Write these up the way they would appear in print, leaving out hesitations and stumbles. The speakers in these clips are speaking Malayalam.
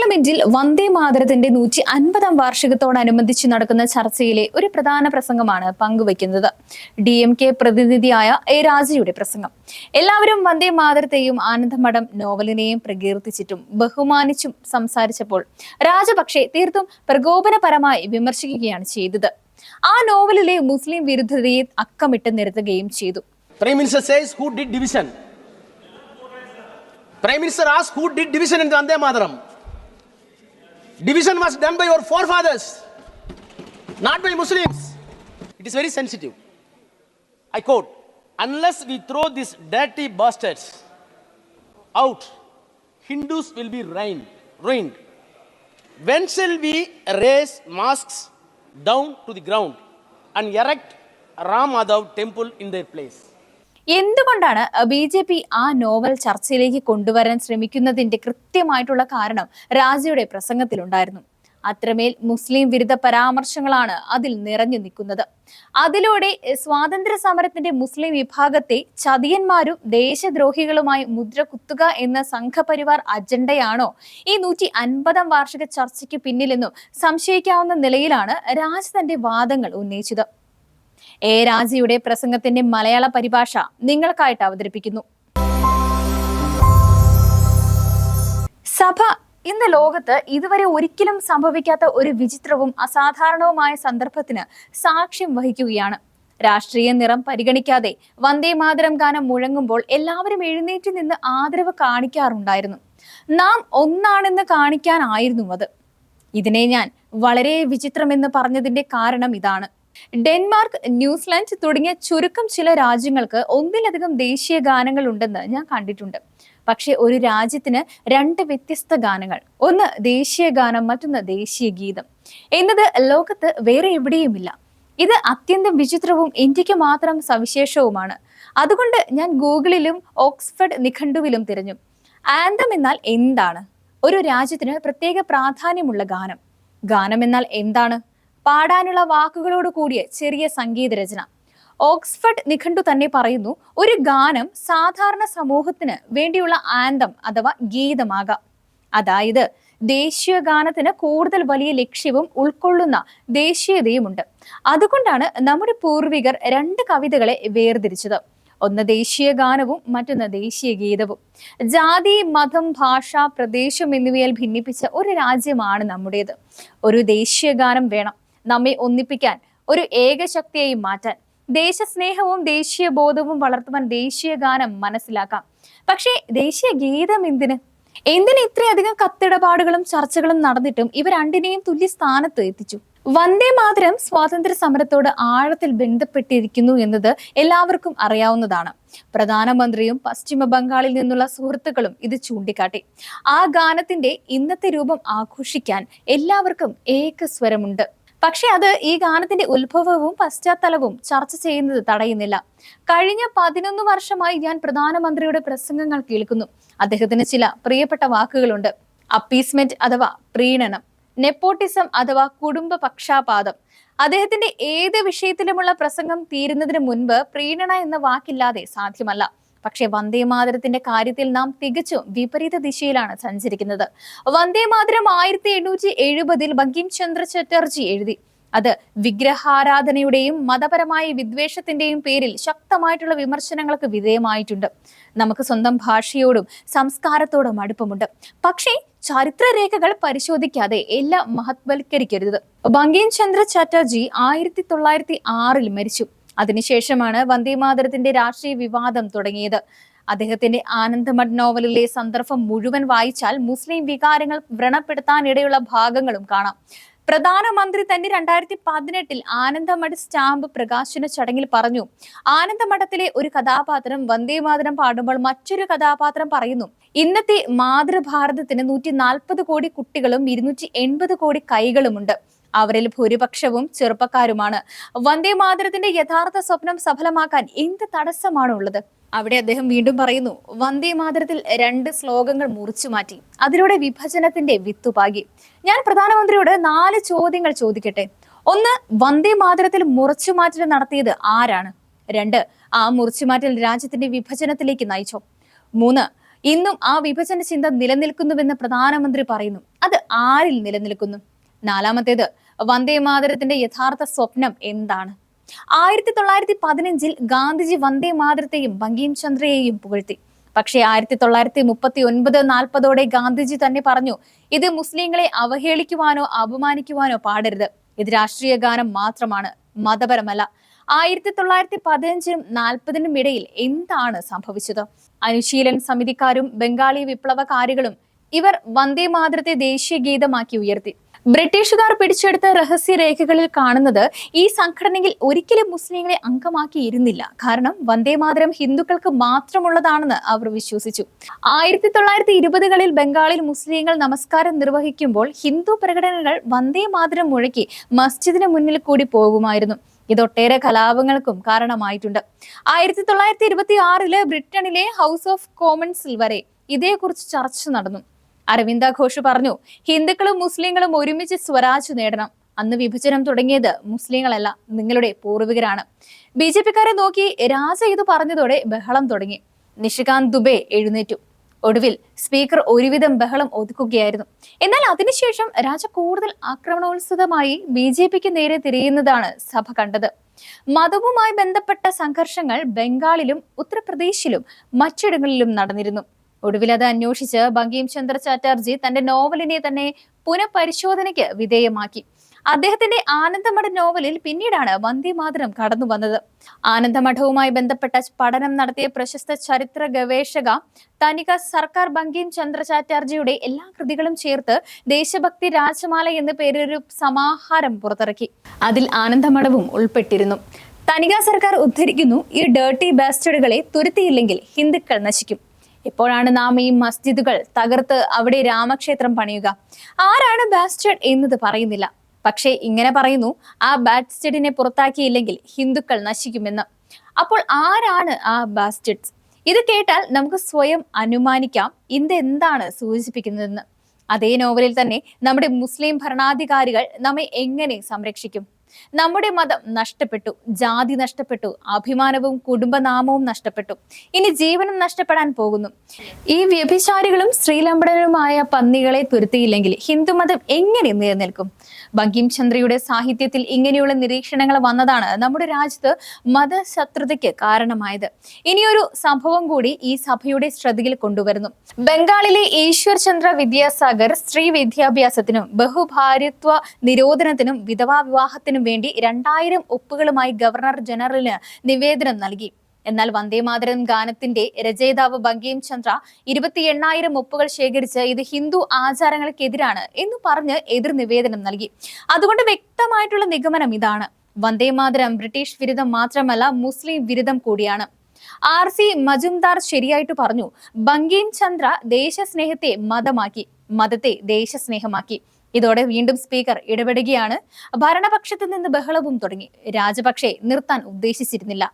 പാർലമെന്റിൽ വന്ദേ മാതരത്തിന്റെ 150ാം വാർഷികത്തോടനുബന്ധിച്ച് നടക്കുന്ന ചർച്ചയിലെ ഒരു പ്രധാന പ്രസംഗമാണ് പങ്കുവയ്ക്കുന്നത്. DMK പ്രതിനിധിയായ എ രാജയുടെ പ്രസംഗം. എല്ലാവരും വന്ദേ മാതരത്തെയും ആനന്ദമഠം നോവലിനെയും പ്രകീർത്തിച്ചിട്ടും ബഹുമാനിച്ചും സംസാരിച്ചപ്പോൾ രാജപക്ഷെ തീർത്തും പ്രകോപനപരമായി വിമർശിക്കുകയാണ് ചെയ്തത്. ആ നോവലിലെ മുസ്ലിം വിരുദ്ധതയെ അക്കമിട്ട് നിരത്തുകയും ചെയ്തു. Prime Minister says, who did division? Prime Minister asks, who did division in Vande Mataram? Division was done by your forefathers, not by Muslims. It is very sensitive. I quote, unless we throw these dirty bastards out, Hindus will be ruined. When shall we raise mosques down to the ground and erect Ram Madhav temple in their place? എന്തുകൊണ്ടാണ് BJP ആ നോവൽ ചർച്ചയിലേക്ക് കൊണ്ടുവരാൻ ശ്രമിക്കുന്നതിന്റെ കൃത്യമായിട്ടുള്ള കാരണം രാജയുടെ പ്രസംഗത്തിലുണ്ടായിരുന്നു. അത്രമേൽ മുസ്ലിം വിരുദ്ധ പരാമർശങ്ങളാണ് അതിൽ നിറഞ്ഞു നിൽക്കുന്നത്. അതിലൂടെ സ്വാതന്ത്ര്യ സമരത്തിന്റെ മുസ്ലിം വിഭാഗത്തെ ചതിയന്മാരും ദേശദ്രോഹികളുമായി മുദ്ര കുത്തുക എന്ന സംഘപരിവാർ അജണ്ടയാണോ ഈ 150ാം വാർഷിക ചർച്ചയ്ക്ക് പിന്നിലെന്നും സംശയിക്കാവുന്ന നിലയിലാണ് രാജ് തന്റെ വാദങ്ങൾ ഉന്നയിച്ചത്. എ രാജയുടെ പ്രസംഗത്തിന്റെ മലയാള പരിഭാഷ നിങ്ങൾക്കായിട്ട് അവതരിപ്പിക്കുന്നു. സഭ ഇന്ന് ലോകത്ത് ഇതുവരെ ഒരിക്കലും സംഭവിക്കാത്ത ഒരു വിചിത്രവും അസാധാരണവുമായ സന്ദർഭത്തിന് സാക്ഷ്യം വഹിക്കുകയാണ്. രാഷ്ട്രീയ നിറം പരിഗണിക്കാതെ വന്ദേ മാതരം ഗാനം മുഴങ്ങുമ്പോൾ എല്ലാവരും എഴുന്നേറ്റ് നിന്ന് ആദരവ് കാണിക്കാറുണ്ടായിരുന്നു. നാം ഒന്നാണെന്ന് കാണിക്കാനായിരുന്നു അത്. ഇതിനെ ഞാൻ വളരെ വിചിത്രമെന്ന് പറഞ്ഞതിന്റെ കാരണം ഇതാണ്. ഡെൻമാർക്ക്, ന്യൂസിലാൻഡ് തുടങ്ങിയ ചുരുക്കം ചില രാജ്യങ്ങൾക്ക് ഒന്നിലധികം ദേശീയ ഗാനങ്ങൾ ഉണ്ടെന്ന് ഞാൻ കണ്ടിട്ടുണ്ട്. പക്ഷെ ഒരു രാജ്യത്തിന് 2 വ്യത്യസ്ത ഗാനങ്ങൾ, ഒന്ന് ദേശീയ ഗാനം, മറ്റൊന്ന് ദേശീയ ഗീതം എന്നത് ലോകത്ത് വേറെ എവിടെയുമില്ല. ഇത് അത്യന്തം വിചിത്രവും ഇന്ത്യക്ക് മാത്രം സവിശേഷവുമാണ്. അതുകൊണ്ട് ഞാൻ ഗൂഗിളിലും ഓക്സ്ഫോർഡ് നിഘണ്ടുവിലും തിരഞ്ഞു. ആന്തം എന്നാൽ എന്താണ്? ഒരു രാജ്യത്തിന് പ്രത്യേക പ്രാധാന്യമുള്ള ഗാനം. ഗാനം എന്നാൽ എന്താണ്? പാടാനുള്ള വാക്കുകളോട് കൂടിയ ചെറിയ സംഗീത രചന. ഓക്സ്ഫോർഡ് നിഘണ്ടു തന്നെ പറയുന്നു, ഒരു ഗാനം സാധാരണ സമൂഹത്തിന് വേണ്ടിയുള്ള ആന്തം അഥവാ ഗീതമാകാം. അതായത് ദേശീയ ഗാനത്തിന് കൂടുതൽ വലിയ ലക്ഷ്യവും ഉൾക്കൊള്ളുന്ന ദേശീയതയുമുണ്ട്. അതുകൊണ്ടാണ് നമ്മുടെ പൂർവികർ 2 കവിതകളെ വേർതിരിച്ചത്. ഒന്ന് ദേശീയ ഗാനവും മറ്റൊന്ന് ദേശീയ ഗീതവും. ജാതി, മതം, ഭാഷ, പ്രദേശം എന്നിവയാൽ ഭിന്നിപ്പിച്ച ഒരു രാജ്യമാണ് നമ്മുടേത്. ഒരു ദേശീയ ഗാനം വേണം നമ്മെ ഒന്നിപ്പിക്കാൻ, ഒരു ഏകശക്തിയായി മാറ്റാൻ. ദേശസ്നേഹവും ദേശീയ ബോധവും വളർത്തുവാൻ ദേശീയ ഗാനം മനസ്സിലാക്കാം. പക്ഷേ ദേശീയ ഗീതം എന്തിന് ഇത്രയധികം കത്തിടപാടുകളും ചർച്ചകളും നടന്നിട്ടും ഇവ രണ്ടിനെയും തുല്യ സ്ഥാനത്ത് എത്തിച്ചു? വന്ദേ മാതരം സ്വാതന്ത്ര്യ സമരത്തോട് ആഴത്തിൽ ബന്ധപ്പെട്ടിരിക്കുന്നു എന്നത് എല്ലാവർക്കും അറിയാവുന്നതാണ്. പ്രധാനമന്ത്രിയും പശ്ചിമ ബംഗാളിൽ നിന്നുള്ള സുഹൃത്തുക്കളും ഇത് ചൂണ്ടിക്കാട്ടി. ആ ഗാനത്തിന്റെ ഇന്നത്തെ രൂപം ആഘോഷിക്കാൻ എല്ലാവർക്കും ഏകസ്വരമുണ്ട്. പക്ഷെ അത് ഈ ഗാനത്തിന്റെ ഉത്ഭവവും പശ്ചാത്തലവും ചർച്ച ചെയ്യുന്നത് തടയുന്നില്ല. കഴിഞ്ഞ 11 വർഷമായി ഞാൻ പ്രധാനമന്ത്രിയുടെ പ്രസംഗങ്ങൾ കേൾക്കുന്നു. അദ്ദേഹത്തിന് ചില പ്രിയപ്പെട്ട വാക്കുകളുണ്ട്. അപ്പീസ്മെന്റ് അഥവാ പ്രീണനം, നെപ്പോട്ടിസം അഥവാ കുടുംബ പക്ഷാപാതം. അദ്ദേഹത്തിന്റെ ഏത് വിഷയത്തിലുമുള്ള പ്രസംഗം തീരുന്നതിന് മുൻപ് പ്രീണന എന്ന വാക്കില്ലാതെ സാധ്യമല്ല. പക്ഷെ വന്ദേ മാതരത്തിന്റെ കാര്യത്തിൽ നാം തികച്ചും വിപരീത ദിശയിലാണ് സഞ്ചരിക്കുന്നത്. വന്ദേ മാതരം 1870 ബങ്കിം ചന്ദ്ര ചാറ്റർജി എഴുതി. അത് വിഗ്രഹാരാധനയുടെയും മതപരമായ വിദ്വേഷത്തിന്റെയും പേരിൽ ശക്തമായിട്ടുള്ള വിമർശനങ്ങൾക്ക് വിധേയമായിട്ടുണ്ട്. നമുക്ക് സ്വന്തം ഭാഷയോടും സംസ്കാരത്തോടും അടുപ്പമുണ്ട്. പക്ഷേ ചരിത്രരേഖകൾ പരിശോധിക്കാതെ എല്ലാം മഹത്വൽക്കരിക്കരുത്. ബങ്കിം ചന്ദ്ര ചാറ്റർജി 1906 മരിച്ചു. അതിനുശേഷമാണ് വന്ദേ മാതരത്തിന്റെ രാഷ്ട്രീയ വിവാദം തുടങ്ങിയത്. അദ്ദേഹത്തിന്റെ ആനന്ദമഠ് നോവലിലെ സന്ദർഭം മുഴുവൻ വായിച്ചാൽ മുസ്ലിം വികാരങ്ങൾ വ്രണപ്പെടുത്താനിടയുള്ള ഭാഗങ്ങളും കാണാം. പ്രധാനമന്ത്രി തന്നെ 2018 ആനന്ദമഠ് സ്റ്റാമ്പ് പ്രകാശന ചടങ്ങിൽ പറഞ്ഞു, ആനന്ദമഠത്തിലെ ഒരു കഥാപാത്രം വന്ദേ മാതരം പാടുമ്പോൾ മറ്റൊരു കഥാപാത്രം പറയുന്നു, ഇന്നത്തെ മാതൃഭാരതത്തിന് 140 കോടി കുട്ടികളും 280 കോടി കൈകളുമുണ്ട്. അവരിൽ ഭൂരിപക്ഷവും ചെറുപ്പക്കാരുമാണ്. വന്ദേ മാതരത്തിന്റെ യഥാർത്ഥ സ്വപ്നം സഫലമാക്കാൻ എന്ത് തടസ്സമാണുള്ളത്? അവിടെ അദ്ദേഹം വീണ്ടും പറയുന്നു, വന്ദേ മാതരത്തിൽ 2 ശ്ലോകങ്ങൾ മുറിച്ചു മാറ്റി. അതിലൂടെ വിഭജനത്തിന്റെ വിത്തുപാകി. ഞാൻ പ്രധാനമന്ത്രിയോട് 4 ചോദ്യങ്ങൾ ചോദിക്കട്ടെ. 1, വന്ദേ മാതരത്തിൽ മുറിച്ചുമാറ്റൽ നടത്തിയത് ആരാണ്? 2, ആ മുറിച്ചുമാറ്റൽ രാജ്യത്തിന്റെ വിഭജനത്തിലേക്ക് നയിച്ചോ? 3, ഇന്നും ആ വിഭജന ചിന്ത നിലനിൽക്കുന്നുവെന്ന് പ്രധാനമന്ത്രി പറയുന്നു. അത് ആരിൽ നിലനിൽക്കുന്നു? നാലാമത്തേത്, വന്ദേ മാതരത്തിന്റെ യഥാർത്ഥ സ്വപ്നം എന്താണ്? 1915 ഗാന്ധിജി വന്ദേ മാതരത്തെയും ബങ്കിം ചന്ദ്രയെയും പുകഴ്ത്തി. പക്ഷേ 1939-40 ഗാന്ധിജി തന്നെ പറഞ്ഞു, ഇത് മുസ്ലിങ്ങളെ അവഹേളിക്കുവാനോ അപമാനിക്കുവാനോ പാടരുത്. ഇത് രാഷ്ട്രീയ ഗാനം മാത്രമാണ്, മതപരമല്ല. 1915-40 ഇടയിൽ എന്താണ് സംഭവിച്ചത്? അനുശീലൻ സമിതിക്കാരും ബംഗാളി വിപ്ലവകാരികളും ഇവർ വന്ദേ മാതരത്തെ ദേശീയ ഗീതമാക്കി ഉയർത്തി. ബ്രിട്ടീഷുകാർ പിടിച്ചെടുത്ത രഹസ്യരേഖകളിൽ കാണുന്നത് ഈ സംഘടനയിൽ ഒരിക്കലും മുസ്ലിങ്ങളെ അംഗമാക്കിയിരുന്നില്ല. കാരണം വന്ദേ മാതരം ഹിന്ദുക്കൾക്ക് മാത്രമുള്ളതാണെന്ന് അവർ വിശ്വസിച്ചു. 1920-കളിൽ ബംഗാളിൽ മുസ്ലിങ്ങൾ നമസ്കാരം നിർവഹിക്കുമ്പോൾ ഹിന്ദു പ്രകടനങ്ങൾ വന്ദേ മാതരം മുഴക്കി മസ്ജിദിന് മുന്നിൽ കൂടി പോകുമായിരുന്നു. ഇതൊട്ടേറെ കലാപങ്ങൾക്കും കാരണമായിട്ടുണ്ട്. 1926 ബ്രിട്ടനിലെ ഹൗസ് ഓഫ് കോമൺസിൽ വരെ ഇതേക്കുറിച്ച് ചർച്ച നടന്നു. അരവിന്ദ ഘോഷ് പറഞ്ഞു, ഹിന്ദുക്കളും മുസ്ലിങ്ങളും ഒരുമിച്ച് സ്വരാജ് നേടണം. അന്ന് വിഭജനം തുടങ്ങിയത് മുസ്ലിങ്ങളല്ല, നിങ്ങളുടെ പൂർവികരാണ്. BJP-ക്കാരെ നോക്കി രാജ ഇത് പറഞ്ഞതോടെ ബഹളം തുടങ്ങി. നിഷികാന്ത് ദുബെ എഴുന്നേറ്റു. ഒടുവിൽ സ്പീക്കർ ഒരുവിധം ബഹളം ഒതുക്കുകയായിരുന്നു. എന്നാൽ അതിനുശേഷം രാജ കൂടുതൽ ആക്രമണോത്സുകമായി BJP-ക്ക് നേരെ തിരിയുന്നതാണ് സഭ കണ്ടത്. മതവുമായി ബന്ധപ്പെട്ട സംഘർഷങ്ങൾ ബംഗാളിലും ഉത്തർപ്രദേശിലും മറ്റിടങ്ങളിലും നടന്നിരുന്നു. ഒടുവിൽ അത് അന്വേഷിച്ച് ബങ്കിം ചന്ദ്ര ചാറ്റർജി തന്റെ നോവലിനെ തന്നെ പുനഃപരിശോധനയ്ക്ക് വിധേയമാക്കി. അദ്ദേഹത്തിന്റെ ആനന്ദമഠ നോവലിൽ പിന്നീടാണ് വന്ദേ മാതരം കടന്നു വന്നത്. ആനന്ദമഠവുമായി ബന്ധപ്പെട്ട പഠനം നടത്തിയ പ്രശസ്ത ചരിത്ര ഗവേഷക തനിക സർക്കാർ ബങ്കിം ചന്ദ്ര ചാറ്റർജിയുടെ എല്ലാ കൃതികളും ചേർത്ത് ദേശഭക്തി രാജമാല എന്ന പേരിലൊരു സമാഹാരം പുറത്തിറക്കി. അതിൽ ആനന്ദമഠവും ഉൾപ്പെട്ടിരുന്നു. തനിക സർക്കാർ ഉദ്ധരിക്കുന്നു, ഈ ഡേർട്ടി ബാസ്റ്റേഡുകളെ തുരുത്തിയില്ലെങ്കിൽ ഹിന്ദുക്കൾ നശിക്കും. എപ്പോഴാണ് നാം ഈ മസ്ജിദുകൾ തകർത്ത് അവിടെ രാമക്ഷേത്രം പണിയുക? ആരാണ് ബാസ്റ്റേഡ് എന്നത് പറയുന്നില്ല. പക്ഷേ ഇങ്ങനെ പറയുന്നു, ആ ബാസ്റ്റേഡിനെ പുറത്താക്കിയില്ലെങ്കിൽ ഹിന്ദുക്കൾ നശിക്കുമെന്ന്. അപ്പോൾ ആരാണ് ആ ബാസ്റ്റേഡ്സ്? ഇത് കേട്ടാൽ നമുക്ക് സ്വയം അനുമാനിക്കാം ഇത് എന്താണ് സൂചിപ്പിക്കുന്നതെന്ന്. അതേ നോവലിൽ തന്നെ നമ്മുടെ മുസ്ലിം ഭരണാധികാരികൾ നമ്മെ എങ്ങനെ സംരക്ഷിക്കും? നമ്മുടെ മതം നഷ്ടപ്പെട്ടു, ജാതി നഷ്ടപ്പെട്ടു, അഭിമാനവും കുടുംബനാമവും നഷ്ടപ്പെട്ടു, ഇനി ജീവനും നഷ്ടപ്പെടാൻ പോകുന്നു. ഈ വ്യഭിചാരികളും ശ്രീലംബടനുമായ പന്നികളെ തുരുത്തിയില്ലെങ്കിൽ ഹിന്ദുമതം എങ്ങനെ നിലനിൽക്കും? ബങ്കിം ചന്ദ്രയുടെ സാഹിത്യത്തിൽ ഇങ്ങനെയുള്ള നിരീക്ഷണങ്ങൾ വന്നതാണ് നമ്മുടെ രാജ്യത്ത് മതശത്രുതയ്ക്ക് കാരണമായത്. ഇനിയൊരു സംഭവം കൂടി ഈ സഭയുടെ ശ്രദ്ധയിൽ കൊണ്ടുവരുന്നു. ബംഗാളിലെ ഈശ്വർ ചന്ദ്ര വിദ്യാസാഗർ സ്ത്രീ വിദ്യാഭ്യാസത്തിനും ബഹുഭാര്യത്വ നിരോധനത്തിനും വിധവാ വിവാഹത്തിനും വേണ്ടി 2000 ഒപ്പുകളുമായി ഗവർണർ ജനറലിന് നിവേദനം നൽകി. എന്നാൽ വന്ദേ മാതരം ഗാനത്തിന്റെ രചയിതാവ് ബങ്കിം ചന്ദ്ര 28,000 ഒപ്പുകൾ ശേഖരിച്ച് ഇത് ഹിന്ദു ആചാരങ്ങൾക്കെതിരാണ് എന്ന് പറഞ്ഞ് എതിർ നിവേദനം നൽകി. അതുകൊണ്ട് വ്യക്തമായിട്ടുള്ള നിഗമനം ഇതാണ്, വന്ദേ മാതരം ബ്രിട്ടീഷ് വിരുദ്ധം മാത്രമല്ല, മുസ്ലിം വിരുദ്ധം കൂടിയാണ്. RC മജുംദാർ ശരിയായിട്ട് പറഞ്ഞു, ബങ്കിം ചന്ദ്ര ദേശസ്നേഹത്തെ മതമാക്കി, മതത്തെ ദേശസ്നേഹമാക്കി. ഇതോടെ വീണ്ടും സ്പീക്കർ ഇടപെടുകയാണ്. ഭരണപക്ഷത്ത് നിന്ന് ബഹളവും തുടങ്ങി. രാജപക്ഷെ നിർത്താൻ ഉദ്ദേശിച്ചിരുന്നില്ല.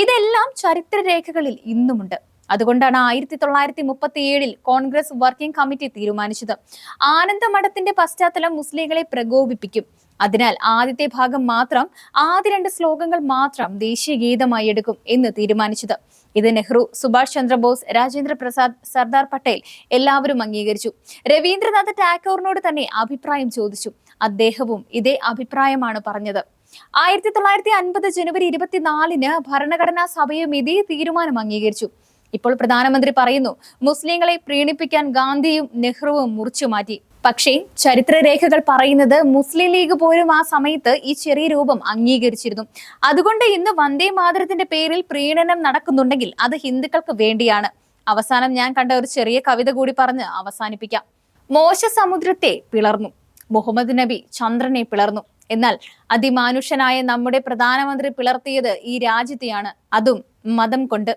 ഇതെല്ലാം ചരിത്രരേഖകളിൽ ഇന്നുമുണ്ട്. അതുകൊണ്ടാണ് 1937 കോൺഗ്രസ് വർക്കിംഗ് കമ്മിറ്റി തീരുമാനിച്ചത്, ആനന്ദമഠത്തിന്റെ പശ്ചാത്തലം മുസ്ലിങ്ങളെ പ്രകോപിപ്പിക്കും. അതിനാൽ ആദ്യത്തെ ഭാഗം മാത്രം, ആദ്യ 2 ശ്ലോകങ്ങൾ മാത്രം ദേശീയ ഗീതമായി എടുക്കും എന്ന് തീരുമാനിച്ചത്. ഇത് നെഹ്റു, സുഭാഷ് ചന്ദ്രബോസ്, രാജേന്ദ്ര പ്രസാദ്, സർദാർ പട്ടേൽ എല്ലാവരും അംഗീകരിച്ചു. രവീന്ദ്രനാഥ് ടാഗോറിനോട് തന്നെ അഭിപ്രായം ചോദിച്ചു. അദ്ദേഹവും ഇതേ അഭിപ്രായമാണ് പറഞ്ഞത്. 1950 ജനുവരി 24 ഭരണഘടനാ സഭയും ഇതേ തീരുമാനം അംഗീകരിച്ചു. ഇപ്പോൾ പ്രധാനമന്ത്രി പറയുന്നു, മുസ്ലിങ്ങളെ പ്രീണിപ്പിക്കാൻ ഗാന്ധിയും നെഹ്റുവും മുറിച്ചുമാറ്റി. പക്ഷേ ചരിത്രരേഖകൾ പറയുന്നത് മുസ്ലിം ലീഗ് പോലും ആ സമയത്ത് ഈ ചെറിയ രൂപം അംഗീകരിച്ചിരുന്നു. അതുകൊണ്ട് ഇന്ന് വന്ദേ മാതരത്തിന്റെ പേരിൽ പ്രീണനം നടക്കുന്നുണ്ടെങ്കിൽ അത് ഹിന്ദുക്കൾക്ക് വേണ്ടിയാണ്. അവസാനം ഞാൻ കണ്ട ഒരു ചെറിയ കവിത കൂടി പറഞ്ഞ് അവസാനിപ്പിക്കാം. മോശ സമുദ്രത്തെ പിളർന്നു, മുഹമ്മദ് നബി ചന്ദ്രനെ പിളർന്നു, എന്നാൽ അതിമാനുഷനായ നമ്മുടെ പ്രധാനമന്ത്രി പിളർത്തിയത് ഈ രാജ്യത്തെയാണ്, അതും മതം കൊണ്ട്.